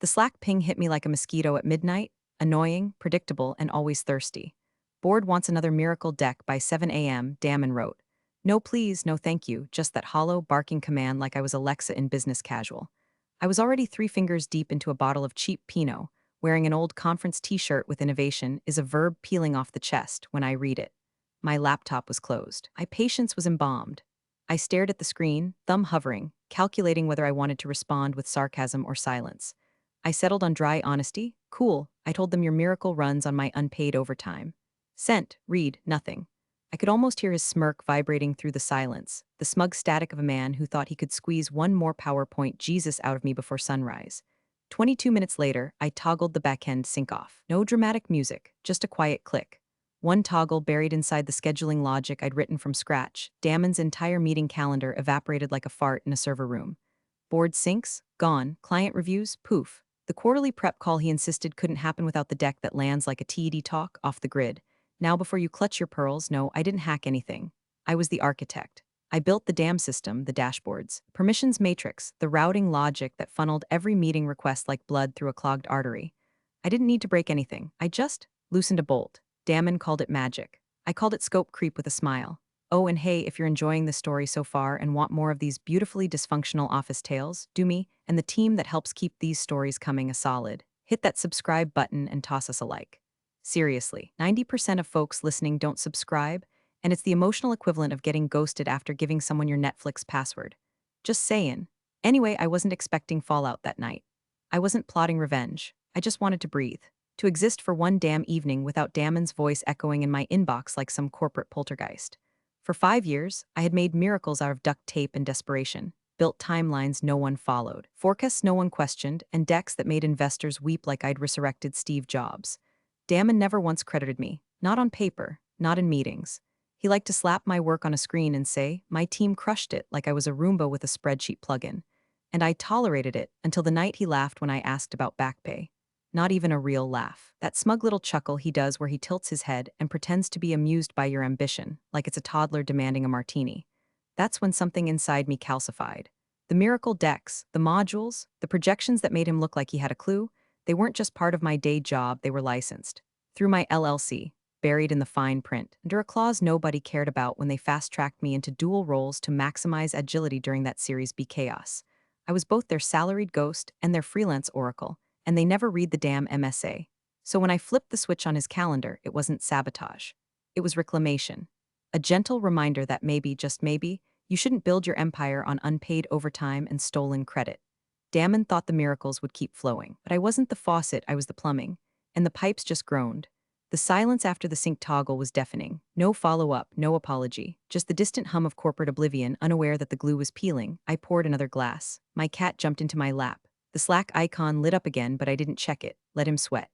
The Slack ping hit me like a mosquito at midnight, annoying, predictable, and always thirsty. Board wants another miracle deck by 7 a.m., Damon wrote. No please, no thank you, just that hollow, barking command like I was Alexa in business casual. I was already 3 fingers deep into a bottle of cheap Pinot. Wearing an old conference t-shirt with innovation is a verb peeling off the chest when I read it. My laptop was closed. My patience was embalmed. I stared at the screen, thumb hovering, calculating whether I wanted to respond with sarcasm or silence. I settled on dry honesty. Cool, I told them your miracle runs on my unpaid overtime. Sent, read, nothing. I could almost hear his smirk vibrating through the silence, the smug static of a man who thought he could squeeze one more PowerPoint Jesus out of me before sunrise. 22 minutes later, I toggled the backend sync off. No dramatic music, just a quiet click. One toggle buried inside the scheduling logic I'd written from scratch. Damon's entire meeting calendar evaporated like a fart in a server room. Board syncs? Gone. Client reviews? Poof. The quarterly prep call he insisted couldn't happen without the deck that lands like a TED talk off the grid. Now before you clutch your pearls, no, I didn't hack anything. I was the architect. I built the damn system, the dashboards, permissions matrix, the routing logic that funneled every meeting request like blood through a clogged artery. I didn't need to break anything. I just loosened a bolt. Damon called it magic. I called it scope creep with a smile. Oh, and hey, if you're enjoying this story so far and want more of these beautifully dysfunctional office tales, do me and the team that helps keep these stories coming a solid. Hit that subscribe button and toss us a like. Seriously, 90% of folks listening don't subscribe, and it's the emotional equivalent of getting ghosted after giving someone your Netflix password. Just saying. Anyway, I wasn't expecting fallout that night. I wasn't plotting revenge. I just wanted to breathe. To exist for one damn evening without Damon's voice echoing in my inbox like some corporate poltergeist. For 5 years, I had made miracles out of duct tape and desperation, built timelines no one followed, forecasts no one questioned, and decks that made investors weep like I'd resurrected Steve Jobs. Damon never once credited me, not on paper, not in meetings. He liked to slap my work on a screen and say, my team crushed it like I was a Roomba with a spreadsheet plugin. And I tolerated it until the night he laughed when I asked about backpay. Not even a real laugh. That smug little chuckle he does where he tilts his head and pretends to be amused by your ambition, like it's a toddler demanding a martini. That's when something inside me calcified. The miracle decks, the modules, the projections that made him look like he had a clue, they weren't just part of my day job, they were licensed. Through my LLC, buried in the fine print, under a clause nobody cared about when they fast-tracked me into dual roles to maximize agility during that Series B chaos. I was both their salaried ghost and their freelance oracle, and they never read the damn MSA. So when I flipped the switch on his calendar, it wasn't sabotage. It was reclamation. A gentle reminder that maybe, just maybe, you shouldn't build your empire on unpaid overtime and stolen credit. Damon thought the miracles would keep flowing, but I wasn't the faucet, I was the plumbing, and the pipes just groaned. The silence after the sync toggle was deafening. No follow-up, no apology, just the distant hum of corporate oblivion, unaware that the glue was peeling. I poured another glass. My cat jumped into my lap. The Slack icon lit up again, but I didn't check it. Let him sweat.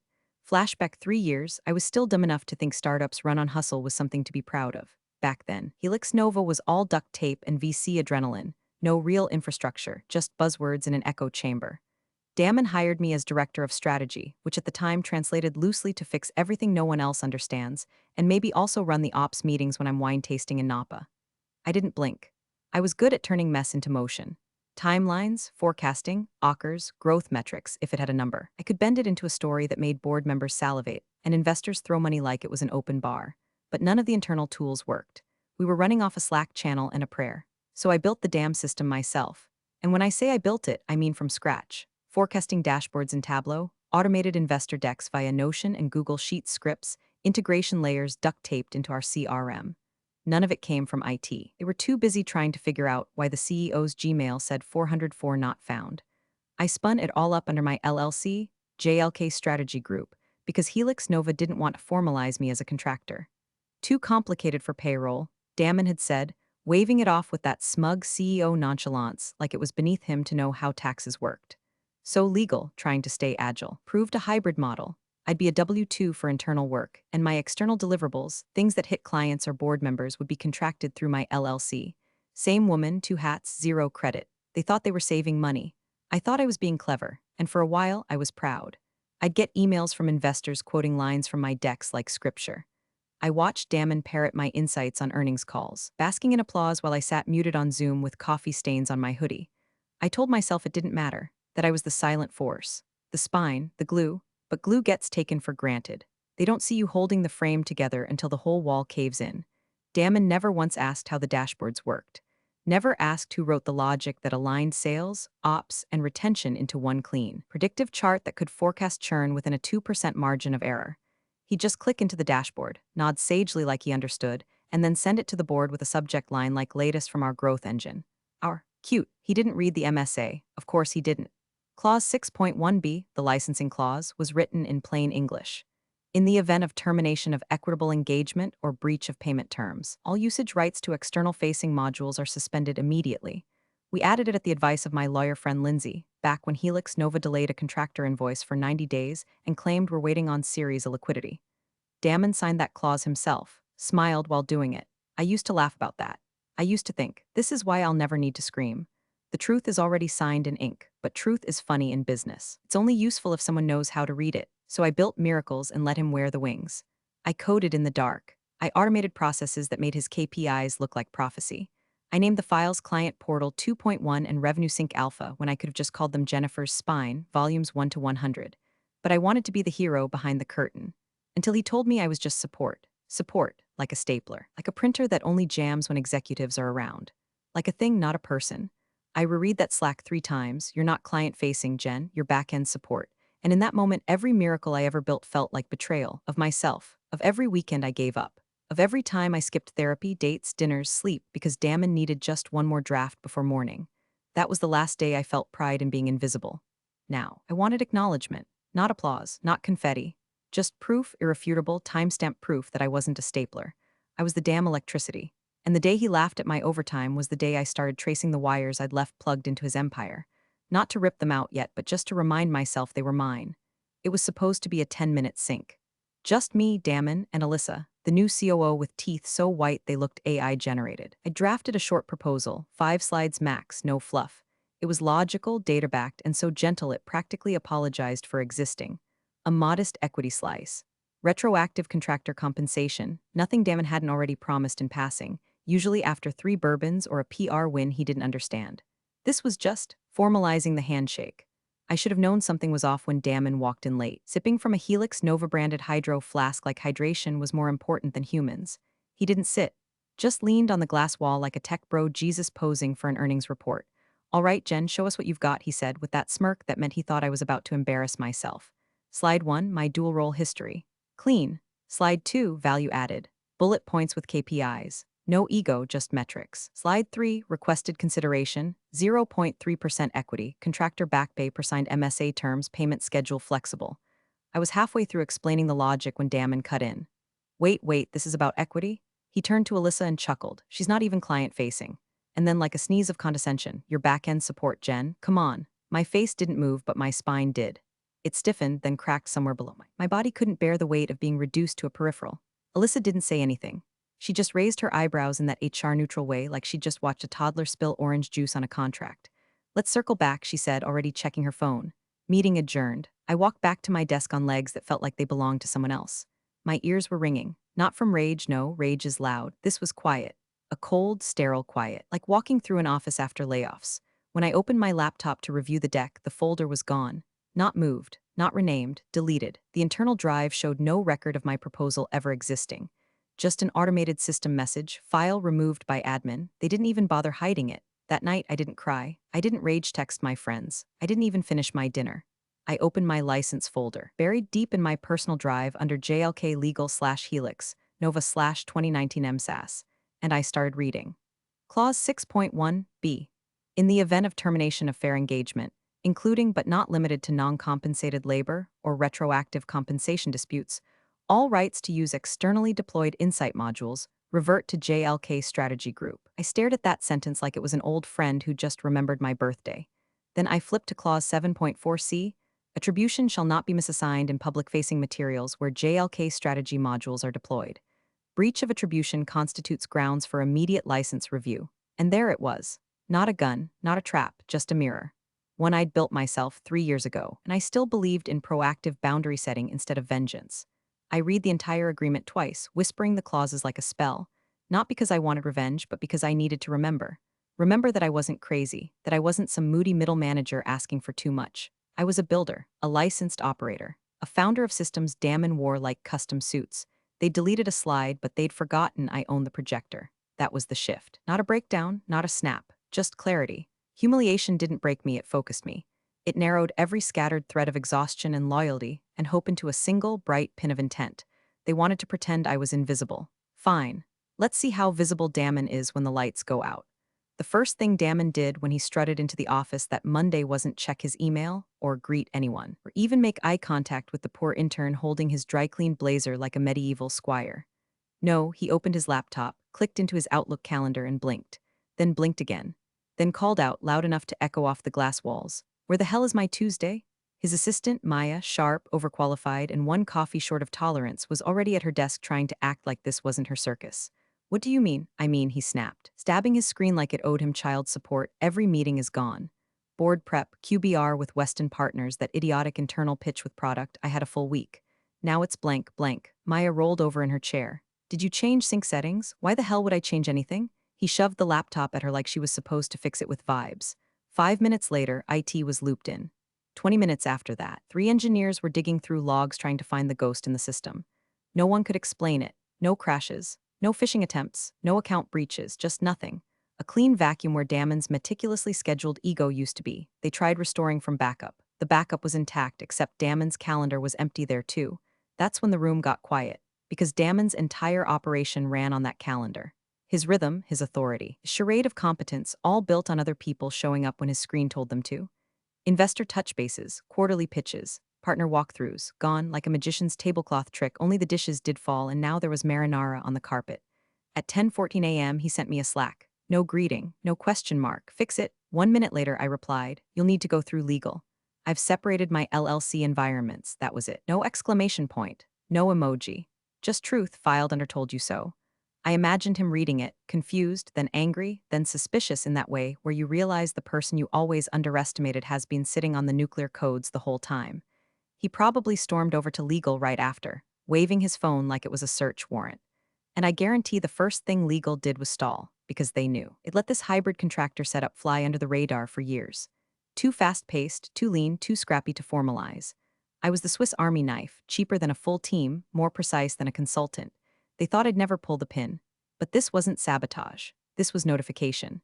Flashback 3 years, I was still dumb enough to think startups run on hustle was something to be proud of. Back then, Helix Nova was all duct tape and VC adrenaline. No real infrastructure, just buzzwords in an echo chamber. Damon hired me as director of strategy, which at the time translated loosely to fix everything no one else understands, and maybe also run the ops meetings when I'm wine tasting in Napa. I didn't blink. I was good at turning mess into motion. Timelines, forecasting, OKRs, growth metrics, if it had a number. I could bend it into a story that made board members salivate, and investors throw money like it was an open bar. But none of the internal tools worked. We were running off a Slack channel and a prayer. So I built the damn system myself. And when I say I built it, I mean from scratch. Forecasting dashboards in Tableau, automated investor decks via Notion and Google Sheets scripts, integration layers duct-taped into our CRM. None of it came from IT. They were too busy trying to figure out why the CEO's Gmail said 404 not found. I spun it all up under my LLC, JLK Strategy Group, because Helix Nova didn't want to formalize me as a contractor. Too complicated for payroll, Damon had said, waving it off with that smug CEO nonchalance like it was beneath him to know how taxes worked. So legal, trying to stay agile. Proved a hybrid model. I'd be a W-2 for internal work, and my external deliverables, things that hit clients or board members, would be contracted through my LLC. Same woman, 2 hats, 0 credit. They thought they were saving money. I thought I was being clever, and for a while, I was proud. I'd get emails from investors quoting lines from my decks like scripture. I watched Damon parrot my insights on earnings calls, basking in applause while I sat muted on Zoom with coffee stains on my hoodie. I told myself it didn't matter, that I was the silent force. the spine, the glue, but glue gets taken for granted. They don't see you holding the frame together until the whole wall caves in. Damon never once asked how the dashboards worked. Never asked who wrote the logic that aligned sales, ops, and retention into one clean, predictive chart that could forecast churn within a 2% margin of error. He'd just click into the dashboard, nod sagely like he understood, and then send it to the board with a subject line like latest from our growth engine. Our cute. He didn't read the MSA. Of course he didn't. Clause 6.1b, the licensing clause, was written in plain English. In the event of termination of equitable engagement or breach of payment terms, all usage rights to external-facing modules are suspended immediately. We added it at the advice of my lawyer friend Lindsay, back when Helix Nova delayed a contractor invoice for 90 days and claimed we're waiting on series of liquidity. Damon signed that clause himself, smiled while doing it. I used to laugh about that. I used to think, this is why I'll never need to scream. The truth is already signed in ink, but truth is funny in business. It's only useful if someone knows how to read it, so I built miracles and let him wear the wings. I coded in the dark. I automated processes that made his KPIs look like prophecy. I named the files Client Portal 2.1 and Revenue Sync Alpha when I could have just called them Jennifer's Spine, volumes 1 to 100. But I wanted to be the hero behind the curtain. Until he told me I was just support. Support, like a stapler, like a printer that only jams when executives are around. Like a thing, not a person. I reread that Slack 3 times. You're not client-facing, Jen, you're back-end support. And in that moment, every miracle I ever built felt like betrayal of myself, of every weekend I gave up, of every time I skipped therapy, dates, dinners, sleep because Damon needed just one more draft before morning. That was the last day I felt pride in being invisible. Now, I wanted acknowledgement, not applause, not confetti. Just proof, irrefutable, timestamp proof that I wasn't a stapler. I was the damn electricity. And the day he laughed at my overtime was the day I started tracing the wires I'd left plugged into his empire. Not to rip them out yet, but just to remind myself they were mine. It was supposed to be a 10-minute sync. Just me, Damon, and Alyssa, the new COO with teeth so white they looked AI-generated. I drafted a short proposal, 5 slides max, no fluff. It was logical, data-backed, and so gentle it practically apologized for existing. A modest equity slice. Retroactive contractor compensation, nothing Damon hadn't already promised in passing, usually after 3 bourbons or a PR win he didn't understand. This was just formalizing the handshake. I should have known something was off when Damon walked in late. Sipping from a Helix Nova-branded hydro flask like hydration was more important than humans. He didn't sit, just leaned on the glass wall like a tech bro Jesus posing for an earnings report. All right, Jen, show us what you've got, he said, with that smirk that meant he thought I was about to embarrass myself. Slide 1, my dual role history. Clean. Slide 2, value added. Bullet points with KPIs. No ego, just metrics. Slide 3, requested consideration. 0.3% equity. Contractor backpay per signed MSA terms, payment schedule flexible. I was halfway through explaining the logic when Damon cut in. Wait, this is about equity? He turned to Alyssa and chuckled. She's not even client-facing. And then like a sneeze of condescension, your back-end support, Jen. Come on. My face didn't move, but my spine did. It stiffened, then cracked somewhere below my body couldn't bear the weight of being reduced to a peripheral. Alyssa didn't say anything. She just raised her eyebrows in that HR-neutral way like she'd just watched a toddler spill orange juice on a contract. Let's circle back, she said, already checking her phone. Meeting adjourned. I walked back to my desk on legs that felt like they belonged to someone else. My ears were ringing. Not from rage, no, rage is loud. This was quiet. A cold, sterile quiet, like walking through an office after layoffs. When I opened my laptop to review the deck, the folder was gone. Not moved, not renamed, deleted. The internal drive showed no record of my proposal ever existing. Just an automated system message, file removed by admin. They didn't even bother hiding it. That night, I didn't cry. I didn't rage text my friends. I didn't even finish my dinner. I opened my license folder, buried deep in my personal drive under JLK Legal/Helix, Nova/2019 MSAS, and I started reading. Clause 6.1b. In the event of termination of fair engagement, including but not limited to non-compensated labor or retroactive compensation disputes, all rights to use externally deployed Insight modules revert to JLK Strategy Group. I stared at that sentence like it was an old friend who just remembered my birthday. Then I flipped to Clause 7.4c. Attribution shall not be misassigned in public-facing materials where JLK Strategy modules are deployed. Breach of attribution constitutes grounds for immediate license review. And there it was. Not a gun, not a trap, just a mirror. One I'd built myself 3 years ago, and I still believed in proactive boundary setting instead of vengeance. I read the entire agreement twice, whispering the clauses like a spell, not because I wanted revenge, but because I needed to remember. Remember that I wasn't crazy, that I wasn't some moody middle manager asking for too much. I was a builder, a licensed operator, a founder of systems Damon wore like custom suits. They deleted a slide, but they'd forgotten I owned the projector. That was the shift. Not a breakdown, not a snap, just clarity. Humiliation didn't break me, it focused me. It narrowed every scattered thread of exhaustion and loyalty and hope into a single, bright pin of intent. They wanted to pretend I was invisible. Fine. Let's see how visible Damon is when the lights go out. The first thing Damon did when he strutted into the office that Monday wasn't check his email or greet anyone, or even make eye contact with the poor intern holding his dry-cleaned blazer like a medieval squire. No, he opened his laptop, clicked into his Outlook calendar and blinked. Then blinked again. Then called out loud enough to echo off the glass walls. "Where the hell is my Tuesday?" His assistant, Maya, sharp, overqualified, and one coffee short of tolerance, was already at her desk trying to act like this wasn't her circus. "What do you mean?" "I mean," he snapped, stabbing his screen like it owed him child support. "Every meeting is gone. Board prep, QBR with Weston Partners, that idiotic internal pitch with product, I had a full week. Now it's blank, blank." Maya rolled over in her chair. "Did you change sync settings? Why the hell would I change anything?" He shoved the laptop at her like she was supposed to fix it with vibes. 5 minutes later, IT was looped in. 20 minutes after that, 3 engineers were digging through logs trying to find the ghost in the system. No one could explain it. No crashes. No phishing attempts. No account breaches. Just nothing. A clean vacuum where Damon's meticulously scheduled ego used to be. They tried restoring from backup. The backup was intact, except Damon's calendar was empty there too. That's when the room got quiet, because Damon's entire operation ran on that calendar. His rhythm, his authority, his charade of competence, all built on other people showing up when his screen told them to. Investor touch bases, quarterly pitches, partner walkthroughs, gone like a magician's tablecloth trick. Only the dishes did fall, and now there was marinara on the carpet. At 10:14 a.m., he sent me a Slack. No greeting, no question mark. "Fix it." 1 minute later, I replied, "You'll need to go through legal. I've separated my LLC environments." That was it. No exclamation point, no emoji. Just truth filed under "told you so." I imagined him reading it, confused, then angry, then suspicious, in that way where you realize the person you always underestimated has been sitting on the nuclear codes the whole time. He probably stormed over to legal right after, waving his phone like it was a search warrant. And I guarantee the first thing legal did was stall, because they knew. It let this hybrid contractor setup fly under the radar for years. Too fast-paced, too lean, too scrappy to formalize. I was the Swiss Army knife, cheaper than a full team, more precise than a consultant. They thought I'd never pull the pin. But this wasn't sabotage. This was notification.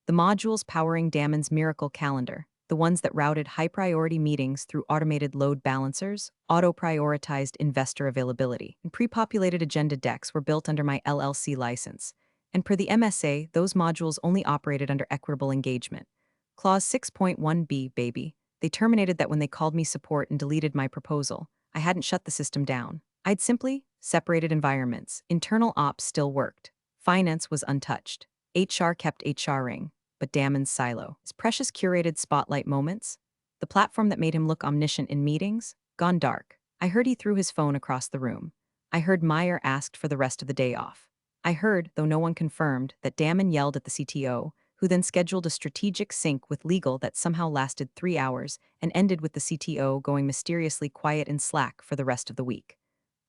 The modules powering Damon's miracle calendar, the ones that routed high-priority meetings through automated load balancers, auto-prioritized investor availability, and pre-populated agenda decks, were built under my LLC license. And per the MSA, those modules only operated under equitable engagement. Clause 6.1b, baby. They terminated that when they called me support and deleted my proposal. I hadn't shut the system down. I'd simply separated environments. Internal ops still worked. Finance was untouched. HR kept HRing, but Damon's silo, his precious curated spotlight moments, the platform that made him look omniscient in meetings, gone dark. I heard he threw his phone across the room. I heard Meyer asked for the rest of the day off. I heard, though no one confirmed, that Damon yelled at the CTO, who then scheduled a strategic sync with legal that somehow lasted 3 hours and ended with the CTO going mysteriously quiet in Slack for the rest of the week.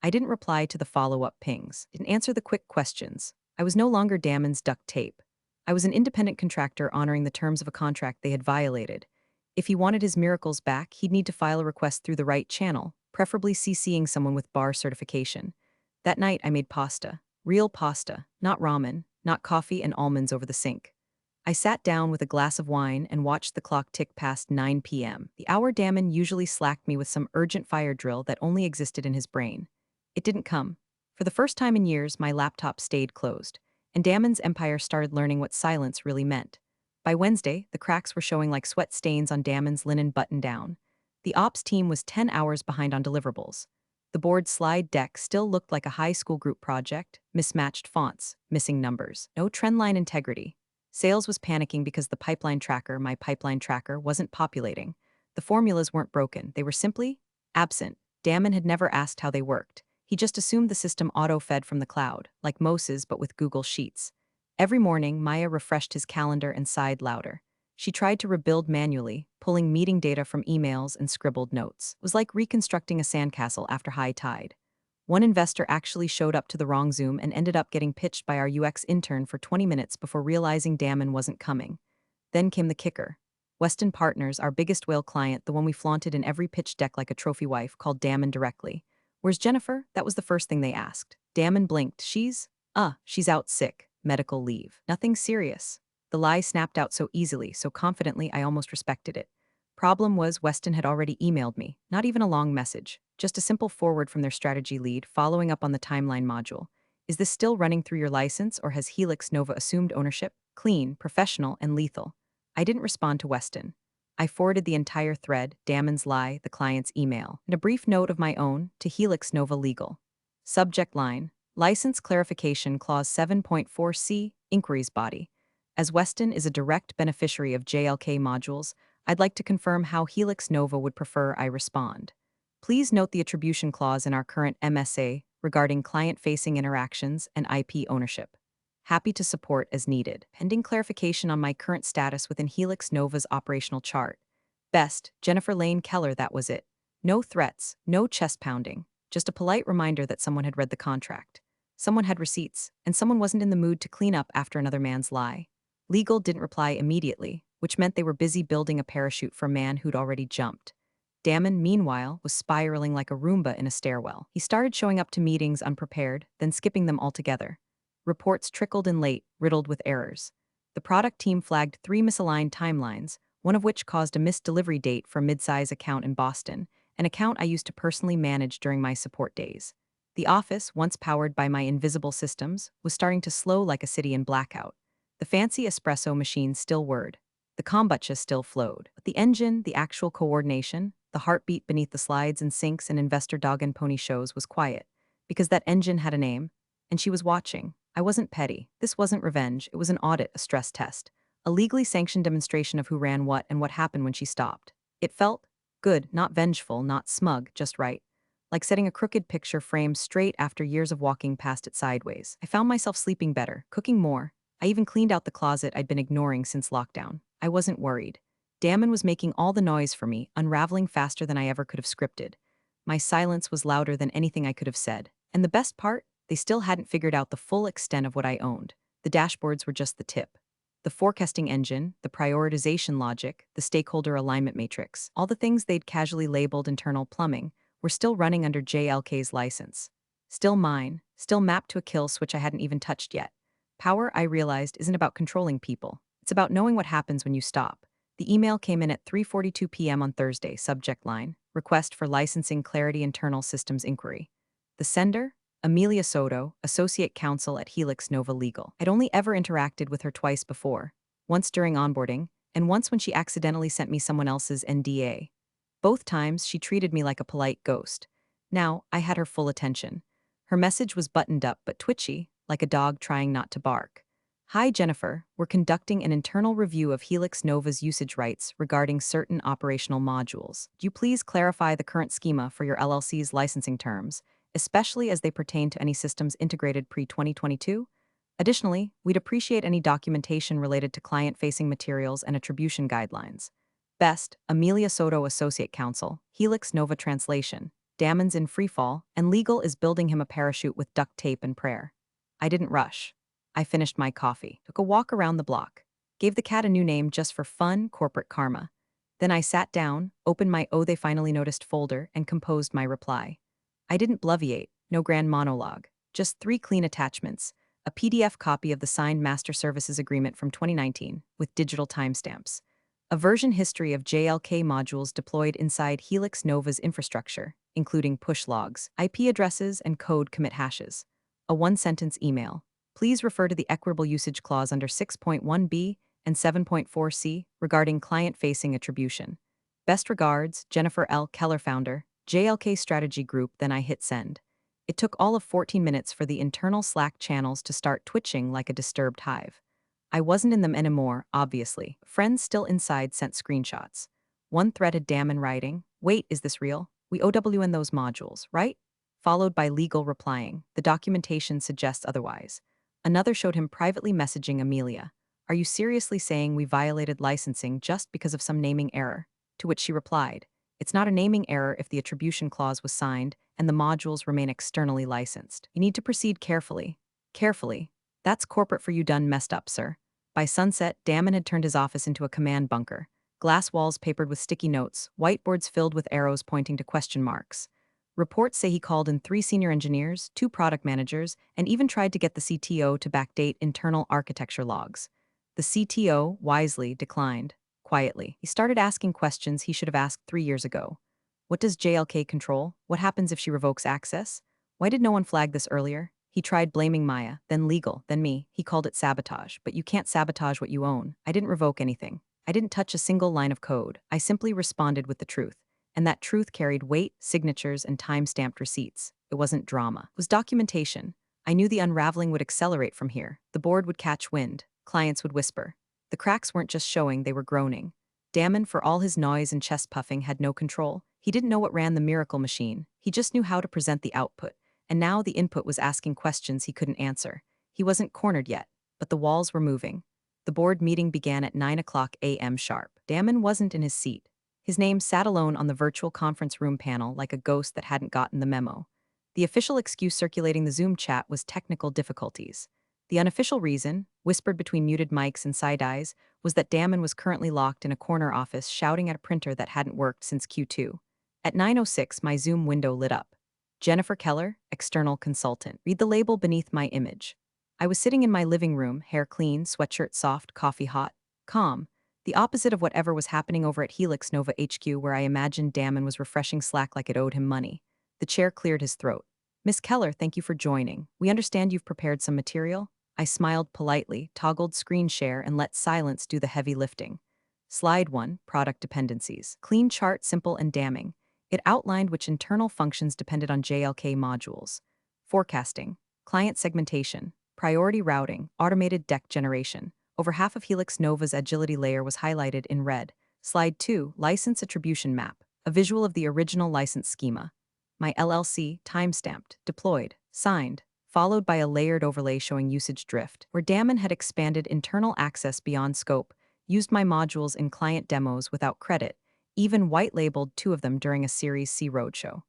I didn't reply to the follow-up pings, didn't answer the quick questions. I was no longer Damon's duct tape. I was an independent contractor honoring the terms of a contract they had violated. If he wanted his miracles back, he'd need to file a request through the right channel, preferably CCing someone with bar certification. That night, I made pasta. Real pasta, not ramen, not coffee and almonds over the sink. I sat down with a glass of wine and watched the clock tick past 9 p.m., the hour Damon usually slacked me with some urgent fire drill that only existed in his brain. It didn't come. For the first time in years, my laptop stayed closed, and Damon's empire started learning what silence really meant. By Wednesday, the cracks were showing like sweat stains on Damon's linen button-down. The ops team was 10 hours behind on deliverables. The board slide deck still looked like a high school group project, mismatched fonts, missing numbers, no trendline integrity. Sales was panicking because the pipeline tracker, my pipeline tracker, wasn't populating. The formulas weren't broken, they were simply absent. Damon had never asked how they worked. He just assumed the system auto-fed from the cloud, like Moses but with Google Sheets. Every morning, Maya refreshed his calendar and sighed louder. She tried to rebuild manually, pulling meeting data from emails and scribbled notes. It was like reconstructing a sandcastle after high tide. One investor actually showed up to the wrong Zoom and ended up getting pitched by our UX intern for 20 minutes before realizing Damon wasn't coming. Then came the kicker. Weston Partners, our biggest whale client, the one we flaunted in every pitch deck like a trophy wife, called Damon directly. Where's Jennifer? That was the first thing they asked. Damon blinked. She's out sick. Medical leave. Nothing serious. The lie snapped out so easily, so confidently, I almost respected it. Problem was, Weston had already emailed me, not even a long message, just a simple forward from their strategy lead, following up on the timeline module. Is this still running through your license, or has Helix Nova assumed ownership? Clean, professional, and lethal. I didn't respond to Weston. I forwarded the entire thread, Damon's lie, the client's email, and a brief note of my own to Helix Nova Legal. Subject line: License Clarification Clause 7.4c, Inquiries Body. As Weston is a direct beneficiary of JLK modules, I'd like to confirm how Helix Nova would prefer I respond. Please note the attribution clause in our current MSA regarding client-facing interactions and IP ownership. Happy to support as needed. Pending clarification on my current status within Helix Nova's operational chart. Best, Jennifer Lane Keller, that was it. No threats, no chest pounding. Just a polite reminder that someone had read the contract. Someone had receipts, and someone wasn't in the mood to clean up after another man's lie. Legal didn't reply immediately, which meant they were busy building a parachute for a man who'd already jumped. Damon, meanwhile, was spiraling like a Roomba in a stairwell. He started showing up to meetings unprepared, then skipping them altogether. Reports trickled in late, riddled with errors. The product team flagged 3 misaligned timelines, one of which caused a missed delivery date for a mid-size account in Boston, an account I used to personally manage during my support days. The office, once powered by my invisible systems, was starting to slow like a city in blackout. The fancy espresso machine still whirred. The kombucha still flowed. But the engine, the actual coordination, the heartbeat beneath the slides and sinks and investor dog and pony shows was quiet, because that engine had a name, and she was watching. I wasn't petty. This wasn't revenge. It was an audit, a stress test. A legally sanctioned demonstration of who ran what and what happened when she stopped. It felt good, not vengeful, not smug, just right. Like setting a crooked picture frame straight after years of walking past it sideways. I found myself sleeping better, cooking more. I even cleaned out the closet I'd been ignoring since lockdown. I wasn't worried. Damon was making all the noise for me, unraveling faster than I ever could have scripted. My silence was louder than anything I could have said. And the best part? They still hadn't figured out the full extent of what I owned. The dashboards were just the tip. The forecasting engine, the prioritization logic, the stakeholder alignment matrix, all the things they'd casually labeled internal plumbing, were still running under JLK's license. Still mine, still mapped to a kill switch I hadn't even touched yet. Power, I realized, isn't about controlling people. It's about knowing what happens when you stop. The email came in at 3:42 p.m. on Thursday, subject line: Request for Licensing Clarity Internal Systems Inquiry. The sender? Amelia Soto, Associate Counsel at Helix Nova Legal. I'd only ever interacted with her twice before, once during onboarding, and once when she accidentally sent me someone else's NDA. Both times, she treated me like a polite ghost. Now, I had her full attention. Her message was buttoned up but twitchy, like a dog trying not to bark. Hi, Jennifer. We're conducting an internal review of Helix Nova's usage rights regarding certain operational modules. Do you please clarify the current schema for your LLC's licensing terms, especially as they pertain to any systems integrated pre-2022? Additionally, we'd appreciate any documentation related to client-facing materials and attribution guidelines. Best, Amelia Soto, Associate Counsel, Helix Nova Translation. Damon's in freefall, and legal is building him a parachute with duct tape and prayer. I didn't rush. I finished my coffee, took a walk around the block, gave the cat a new name just for fun, corporate karma. Then I sat down, opened my "Oh, they finally noticed" folder, and composed my reply. I didn't bloviate, no grand monologue, just 3 clean attachments: a PDF copy of the signed Master Services Agreement from 2019, with digital timestamps, a version history of JLK modules deployed inside Helix Nova's infrastructure, including push logs, IP addresses, and code commit hashes, a 1-sentence email. Please refer to the equitable usage clause under 6.1b and 7.4c regarding client-facing attribution. Best regards, Jennifer L. Keller, founder, JLK Strategy Group. Then I hit send. It took all of 14 minutes for the internal Slack channels to start twitching like a disturbed hive. I wasn't in them anymore, obviously. Friends still inside sent screenshots. One thread had Damon writing, "Wait, is this real? We OWN those modules, right?" Followed by legal replying, "The documentation suggests otherwise." Another showed him privately messaging Amelia, "Are you seriously saying we violated licensing just because of some naming error?" To which she replied, "It's not a naming error if the attribution clause was signed and the modules remain externally licensed. You need to proceed carefully." Carefully? That's corporate for you, done messed up, sir. By sunset, Damon had turned his office into a command bunker. glass walls papered with sticky notes, whiteboards filled with arrows pointing to question marks. Reports say he called in 3 senior engineers, 2 product managers, and even tried to get the CTO to backdate internal architecture logs. The CTO wisely declined. Quietly, he started asking questions he should have asked 3 years ago. What does JLK control? What happens if she revokes access? Why did no one flag this earlier? He tried blaming Maya, then legal, then me. He called it sabotage, but you can't sabotage what you own. I didn't revoke anything. I didn't touch a single line of code. I simply responded with the truth. And that truth carried weight, signatures, and time-stamped receipts. It wasn't drama. It was documentation. I knew the unraveling would accelerate from here. The board would catch wind. Clients would whisper. The cracks weren't just showing, they were groaning. Damon, for all his noise and chest puffing, had no control. He didn't know what ran the miracle machine. He just knew how to present the output. And now the input was asking questions he couldn't answer. He wasn't cornered yet, but the walls were moving. The board meeting began at 9 a.m. sharp. Damon wasn't in his seat. His name sat alone on the virtual conference room panel like a ghost that hadn't gotten the memo. The official excuse circulating the Zoom chat was technical difficulties. The unofficial reason, whispered between muted mics and side eyes, was that Damon was currently locked in a corner office shouting at a printer that hadn't worked since Q2. At 9:06, my Zoom window lit up. Jennifer Keller, external consultant. Read the label beneath my image. I was sitting in my living room, hair clean, sweatshirt soft, coffee hot, calm. The opposite of whatever was happening over at Helix Nova HQ, where I imagined Damon was refreshing Slack like it owed him money. The chair cleared his throat. Miss Keller, thank you for joining. We understand you've prepared some material. I smiled politely, toggled screen share, and let silence do the heavy lifting. Slide 1, Product Dependencies. Clean chart, simple and damning. It outlined which internal functions depended on JLK modules. Forecasting, client segmentation, priority routing, automated deck generation. Over half of Helix Nova's agility layer was highlighted in red. Slide 2, License Attribution Map, a visual of the original license schema. My LLC, timestamped, deployed, signed, followed by a layered overlay showing usage drift, where Damon had expanded internal access beyond scope, used my modules in client demos without credit, even white-labeled 2 of them during a Series C roadshow.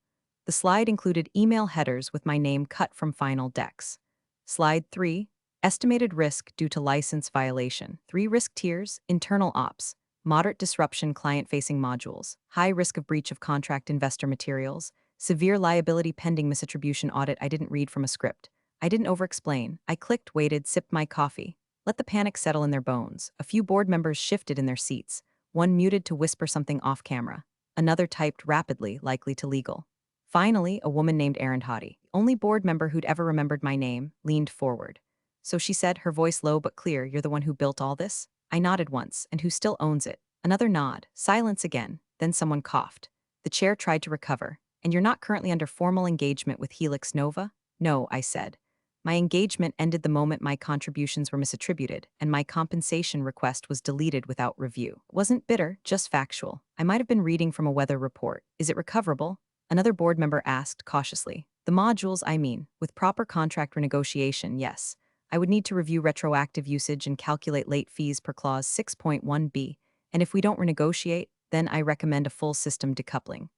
The slide included email headers with my name cut from final decks. Slide 3, Estimated risk due to license violation. 3 risk tiers, internal ops, moderate disruption client-facing modules, high risk of breach of contract investor materials, severe liability pending misattribution audit. I didn't read from a script. I didn't over-explain. I clicked, waited, sipped my coffee. Let the panic settle in their bones. A few board members shifted in their seats. One muted to whisper something off camera. Another typed rapidly, likely to legal. Finally, a woman named Arundhati, the only board member who'd ever remembered my name, leaned forward. So she said, her voice low but clear, "You're the one who built all this?" I nodded once, and who still owns it? Another nod. Silence again. Then someone coughed. The chair tried to recover. "And you're not currently under formal engagement with Helix Nova?" "No," I said. My engagement ended the moment my contributions were misattributed, and my compensation request was deleted without review. It wasn't bitter, just factual. I might have been reading from a weather report. "Is it recoverable?" Another board member asked cautiously. "The modules, I mean. With proper contract renegotiation, yes. I would need to review retroactive usage and calculate late fees per clause 6.1b, and if we don't renegotiate, then I recommend a full system decoupling.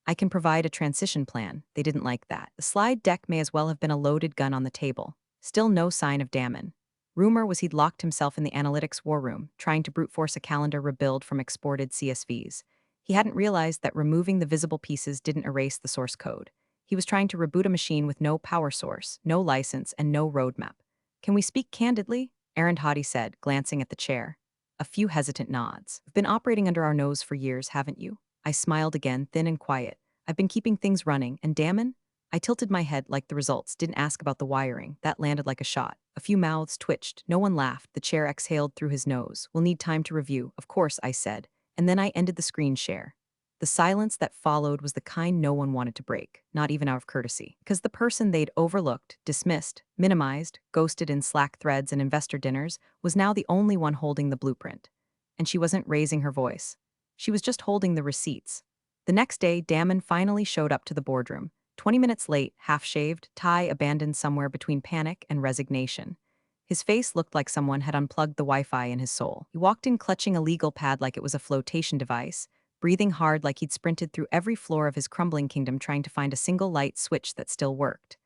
I can provide a transition plan." They didn't like that. The slide deck may as well have been a loaded gun on the table. Still no sign of Damon. Rumor was he'd locked himself in the analytics war room, trying to brute force a calendar rebuild from exported CSVs. He hadn't realized that removing the visible pieces didn't erase the source code. He was trying to reboot a machine with no power source, no license, and no roadmap. "Can we speak candidly?" Arundhati said, glancing at the chair. A few hesitant nods. "We've been operating under our nose for years, haven't you?" I smiled again, thin and quiet. "I've been keeping things running, and Damon?" I tilted my head like the results, didn't ask about the wiring. That landed like a shot. A few mouths twitched. No one laughed. The chair exhaled through his nose. "We'll need time to review." "Of course," I said. And then I ended the screen share. The silence that followed was the kind no one wanted to break, not even out of courtesy. Because the person they'd overlooked, dismissed, minimized, ghosted in Slack threads and investor dinners was now the only one holding the blueprint. And she wasn't raising her voice. She was just holding the receipts. The next day, Damon finally showed up to the boardroom. 20 minutes late, half-shaved, tie abandoned somewhere between panic and resignation. His face looked like someone had unplugged the Wi-Fi in his soul. He walked in clutching a legal pad like it was a flotation device, breathing hard like he'd sprinted through every floor of his crumbling kingdom trying to find a single light switch that still worked.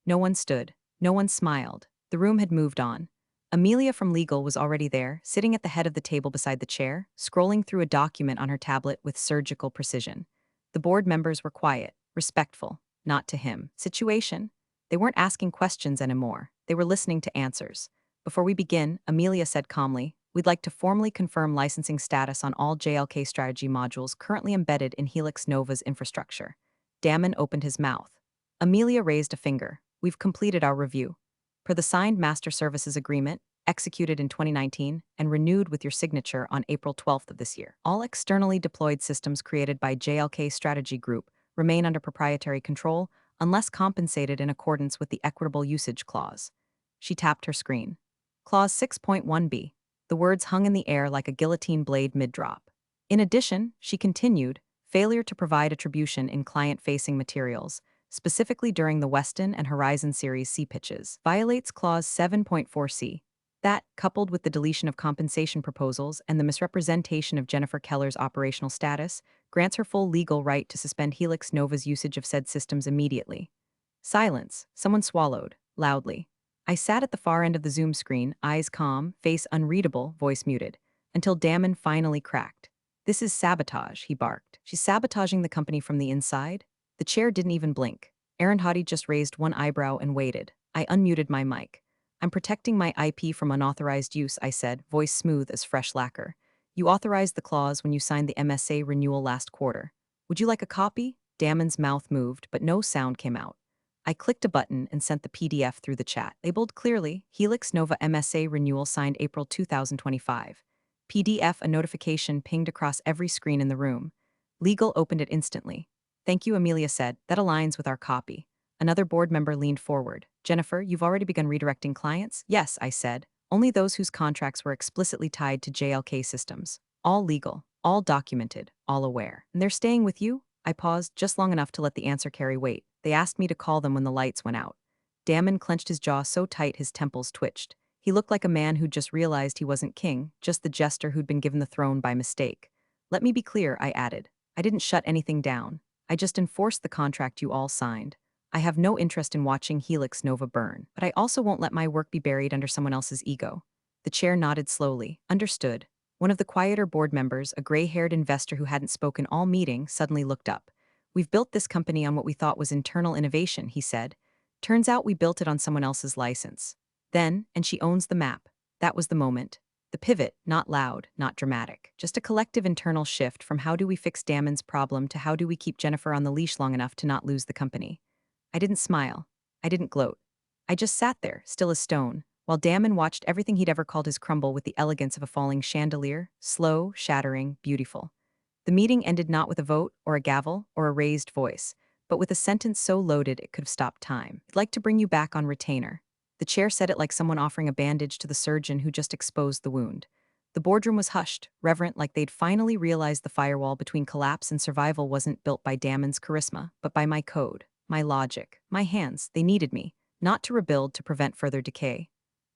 No one stood. No one smiled. The room had moved on. Amelia from legal was already there, sitting at the head of the table beside the chair, scrolling through a document on her tablet with surgical precision. The board members were quiet, respectful, not to him. Situation? They weren't asking questions anymore. They were listening to answers. Before we begin, Amelia said calmly, we'd like to formally confirm licensing status on all JLK strategy modules currently embedded in Helix Nova's infrastructure. Damon opened his mouth. Amelia raised a finger. We've completed our review. Per the signed Master Services Agreement, executed in 2019 and renewed with your signature on April 12th of this year, all externally deployed systems created by JLK Strategy Group remain under proprietary control unless compensated in accordance with the Equitable Usage Clause. She tapped her screen. Clause 6.1b. The words hung in the air like a guillotine blade mid-drop. In addition, she continued, failure to provide attribution in client-facing materials, specifically during the Weston and Horizon Series C pitches, violates Clause 7.4c. That, coupled with the deletion of compensation proposals and the misrepresentation of Jennifer Keller's operational status, grants her full legal right to suspend Helix Nova's usage of said systems immediately. Silence. Someone swallowed, loudly. I sat at the far end of the Zoom screen, eyes calm, face unreadable, voice muted, until Damon finally cracked. This is sabotage, he barked. She's sabotaging the company from the inside? The chair didn't even blink. Aaron Hottie just raised one eyebrow and waited. I unmuted my mic. I'm protecting my IP from unauthorized use, I said, voice smooth as fresh lacquer. You authorized the clause when you signed the MSA renewal last quarter. Would you like a copy? Damon's mouth moved, but no sound came out. I clicked a button and sent the PDF through the chat, labeled clearly, Helix Nova MSA renewal signed April 2025. PDF, a notification pinged across every screen in the room. Legal opened it instantly. Thank you, Amelia said. That aligns with our copy. Another board member leaned forward. Jennifer, you've already begun redirecting clients? Yes, I said. Only those whose contracts were explicitly tied to JLK systems. All legal, all documented, all aware. And they're staying with you? I paused just long enough to let the answer carry weight. They asked me to call them when the lights went out. Damon clenched his jaw so tight his temples twitched. He looked like a man who'd just realized he wasn't king, just the jester who'd been given the throne by mistake. Let me be clear, I added. I didn't shut anything down. I just enforced the contract you all signed. I have no interest in watching Helix Nova burn, but I also won't let my work be buried under someone else's ego. The chair nodded slowly. Understood. One of the quieter board members, a gray-haired investor who hadn't spoken all meeting, suddenly looked up. We've built this company on what we thought was internal innovation, he said. Turns out we built it on someone else's license. Then, and she owns the map. That was the moment. The pivot, not loud, not dramatic. Just a collective internal shift from how do we fix Damon's problem to how do we keep Jennifer on the leash long enough to not lose the company. I didn't smile. I didn't gloat. I just sat there, still as stone, while Damon watched everything he'd ever called his crumble with the elegance of a falling chandelier, slow, shattering, beautiful. The meeting ended not with a vote, or a gavel, or a raised voice, but with a sentence so loaded it could have stopped time. I'd like to bring you back on retainer. The chair said it like someone offering a bandage to the surgeon who just exposed the wound. The boardroom was hushed, reverent, like they'd finally realized the firewall between collapse and survival wasn't built by Damon's charisma, but by my code, my logic, my hands. They needed me, not to rebuild, to prevent further decay.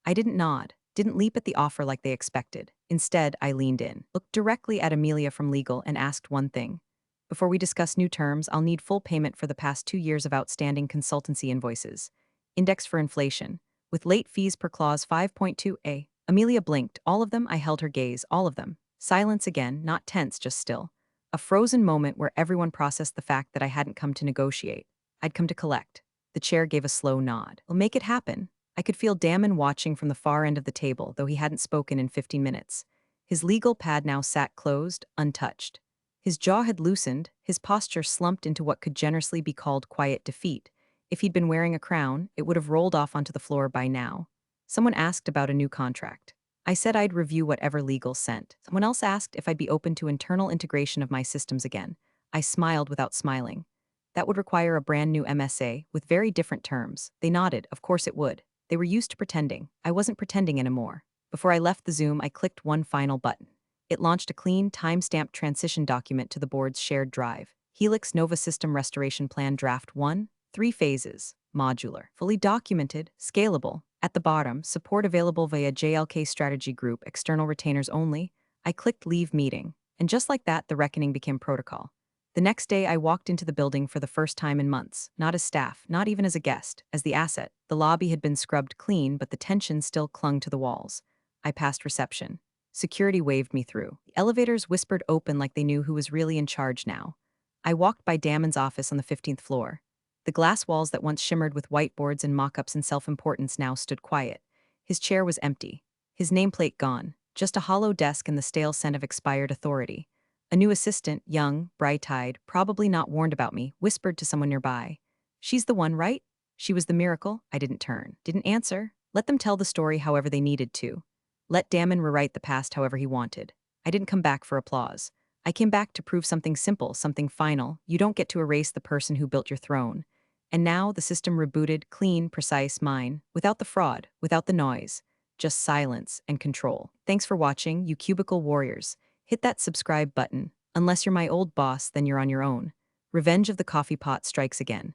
I didn't nod, didn't leap at the offer like they expected. Instead, I leaned in, looked directly at Amelia from legal, and asked one thing. Before we discuss new terms, I'll need full payment for the past 2 years of outstanding consultancy invoices. Indexed for inflation. With late fees per clause 5.2a. Amelia blinked. All of them. I held her gaze. All of them. Silence again, not tense, just still. A frozen moment where everyone processed the fact that I hadn't come to negotiate. I'd come to collect. The chair gave a slow nod. We'll make it happen. I could feel Damon watching from the far end of the table, though he hadn't spoken in 15 minutes. His legal pad now sat closed, untouched. His jaw had loosened, his posture slumped into what could generously be called quiet defeat. If he'd been wearing a crown, it would have rolled off onto the floor by now. Someone asked about a new contract. I said I'd review whatever legal sent. Someone else asked if I'd be open to internal integration of my systems again. I smiled without smiling. That would require a brand new MSA, with very different terms. They nodded. Of course it would. They were used to pretending. I wasn't pretending anymore. Before I left the Zoom, I clicked one final button. It launched a clean, time-stamped transition document to the board's shared drive. Helix Nova System Restoration Plan Draft 1, 3 phases, modular, fully documented, scalable. At the bottom, support available via JLK Strategy Group, external retainers only. I clicked Leave Meeting, and just like that, the reckoning became protocol. The next day, I walked into the building for the first time in months, not as staff, not even as a guest, as the asset. The lobby had been scrubbed clean, but the tension still clung to the walls. I passed reception. Security waved me through. The elevators whispered open like they knew who was really in charge now. I walked by Damon's office on the 15th floor. The glass walls that once shimmered with whiteboards and mock-ups and self-importance now stood quiet. His chair was empty. His nameplate gone. Just a hollow desk and the stale scent of expired authority. A new assistant, young, bright-eyed, probably not warned about me, whispered to someone nearby. "She's the one, right?" She was the miracle. I didn't turn. Didn't answer. Let them tell the story however they needed to. Let Damon rewrite the past however he wanted. I didn't come back for applause. I came back to prove something simple, something final. You don't get to erase the person who built your throne. And now the system rebooted, clean, precise, mine, without the fraud, without the noise. Just silence and control. Thanks for watching, you cubicle warriors. Hit that subscribe button. Unless you're my old boss, then you're on your own. Revenge of the coffee pot strikes again.